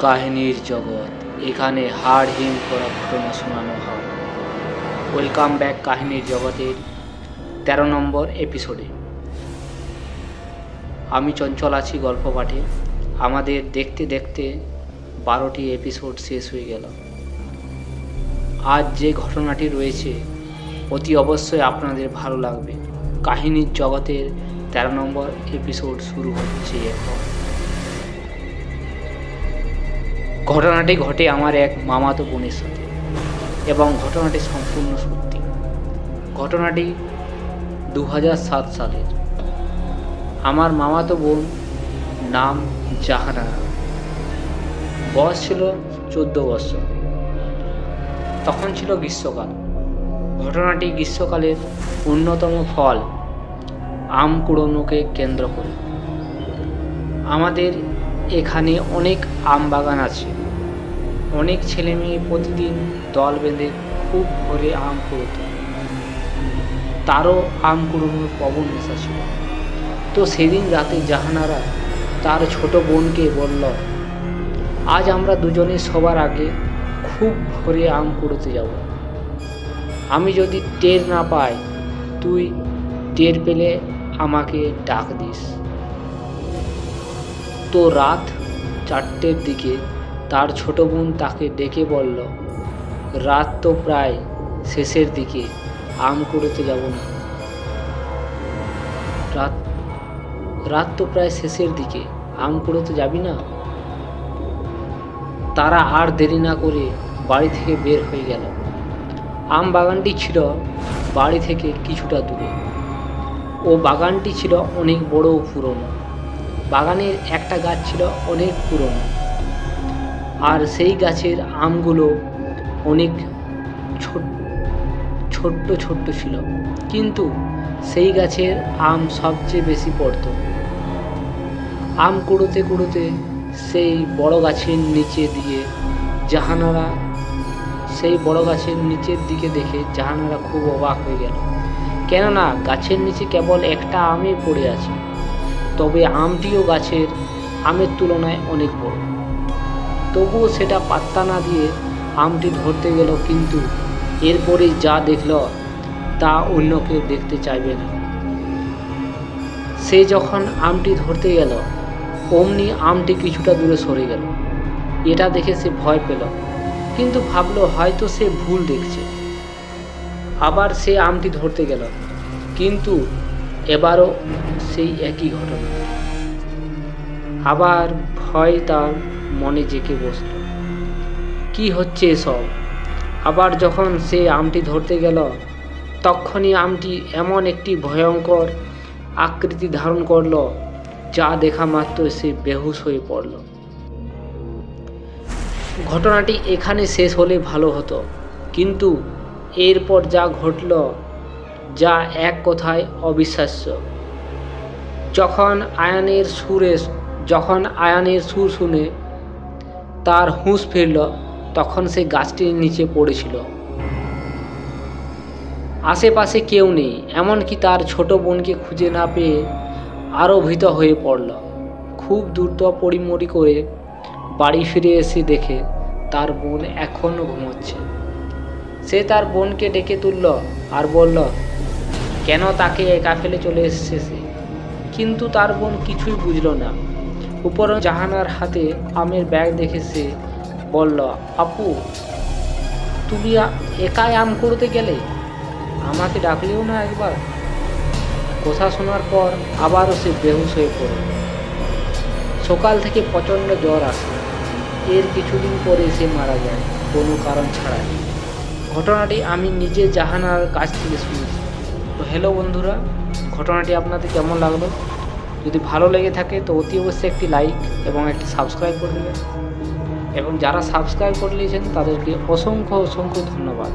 কাহিনীর জগৎ, এখানে হাড় হিম করা ঘটনা শোনানো হয়। ওয়েলকাম ব্যাক কাহিনীর জগতের 13 নম্বর এপিসোডে। আমি চঞ্চল আছি গল্প পাঠে। আমাদের দেখতে দেখতে 12টি এপিসোড শেষ হয়ে গেল। আজ যে ঘটনাটি রয়েছে অতি অবশ্যই আপনাদের ভালো লাগবে। কাহিনীর জগতের 13 নম্বর এপিসোড শুরু হচ্ছে এখন। ঘটনাটি ঘটে আমার এক মামাতো বোনের সাথে এবং ঘটনাটি সম্পূর্ণ সত্যি। ঘটনাটি 2007 সালের। আমার মামাতো বোন নাম জাহানারা, বয়স ছিল 14 বছর। তখন ছিল গ্রীষ্মকাল। ঘটনাটি গ্রীষ্মকালের অন্যতম ফল আম কুড়োনোকে কেন্দ্র করে। আমাদের এখানে অনেক আম বাগান আছে। অনেক ছেলে মেয়ে প্রতিদিন দল বেঁধে খুব ভোরে আম কুড়োতো। তারও আম কুড়োনোর প্রবল নেশা ছিল। তো সেদিন রাতে জাহানারা তার ছোট বোনকে বলল, আজ আমরা দুজনে সবার আগে খুব ভোরে আম কুড়োতে যাব। আমি যদি টের না পাই, তুই টের পেলে আমাকে ডাক দিস। তো রাত 4টের দিকে তার ছোট বোন তাকে ডেকে বলল, রাত তো প্রায় শেষের দিকে, আম কুড়োতে যাব না? রাত তো প্রায় শেষের দিকে, আম কুড়োতে যাবি না? তারা আর দেরি না করে বাড়ি থেকে বের হয়ে গেল। আম বাগানটি ছিল বাড়ি থেকে কিছুটা দূরে। ও বাগানটি ছিল অনেক বড় ও পুরনো। বাগানের একটা গাছ ছিল অনেক পুরনো, আর সেই গাছের আমগুলো অনেক ছোট্ট ছোট্ট ছিল, কিন্তু সেই গাছের আম সবচেয়ে বেশি পড়ত। আম কুড়োতে কুড়োতে সেই বড় গাছের নিচে দিয়ে নিচের দিকে দেখে জাহানারা খুব অবাক হয়ে গেল। কেননা গাছের নিচে কেবল একটা আমই পড়ে আছে, তবে আমটিও গাছের আমের তুলনায় অনেক বড়। তবুও সেটা পাত্তা না দিয়ে আমটি ধরতে গেল, কিন্তু এরপরে যা দেখল তা অন্য কেউ দেখতে চাইবে না। সে যখন আমটি ধরতে গেল, অমনি আমটি কিছুটা দূরে সরে গেল। এটা দেখে সে ভয় পেল, কিন্তু ভাবলো হয়তো সে ভুল দেখছে। আবার সে আমটি ধরতে গেল, কিন্তু এবারও সেই একই ঘটনা। আবার ভয় তার মনে জেঁকে বসল, কি হচ্ছে এসব? আবার যখন সে আমটি ধরতে গেল, তখনই আমটি এমন একটি ভয়ঙ্কর আকৃতি ধারণ করল, যা দেখা মাত্র সে বেহুশ হয়ে পড়ল। ঘটনাটি এখানে শেষ হলে ভালো হতো, কিন্তু এরপর যা ঘটল, যা এক কথায় অবিশ্বাস্য। যখন আয়ানের সুর শুনে তার হুঁশ ফিরল, তখন সে গাছটির নিচে পড়েছিল। আশেপাশে কেউ নেই, এমনকি তার ছোট বোনকে খুঁজে না পেয়ে আরও ভীত হয়ে পড়ল। খুব দ্রুত পড়িমড়ি করে বাড়ি ফিরে এসে দেখে তার বোন এখনও ঘুমোচ্ছে। সে তার বোনকে ডেকে তুলল আর বলল, কেন তাকে একা ফেলে চলে এসেছে সে। কিন্তু তার বোন কিছুই বুঝল না। উপর জাহানার হাতে আমের ব্যাগ দেখে সে বলল, আপু, তুমি একাই আম কুড়োতে গেলে? আমাকে ডাকলেও না একবার? কথা শোনার পর আবারও সে বেহুশ হয়ে পড়ল। সকাল থেকে প্রচণ্ড জ্বর আসে। এর কিছুদিন পরে সে মারা যায়, কোনো কারণ ছাড়াই। ঘটনাটি আমি নিজে জাহানার কাছ থেকে শুনেছি। তো হ্যালো বন্ধুরা, ঘটনাটি আপনাদের কেমন লাগলো? যদি ভালো লেগে থাকে তো অতি অবশ্যই একটি লাইক এবং একটি সাবস্ক্রাইব করে দেবেন। এবং যারা সাবস্ক্রাইব করে নিয়েছেন তাদেরকে অসংখ্য ধন্যবাদ।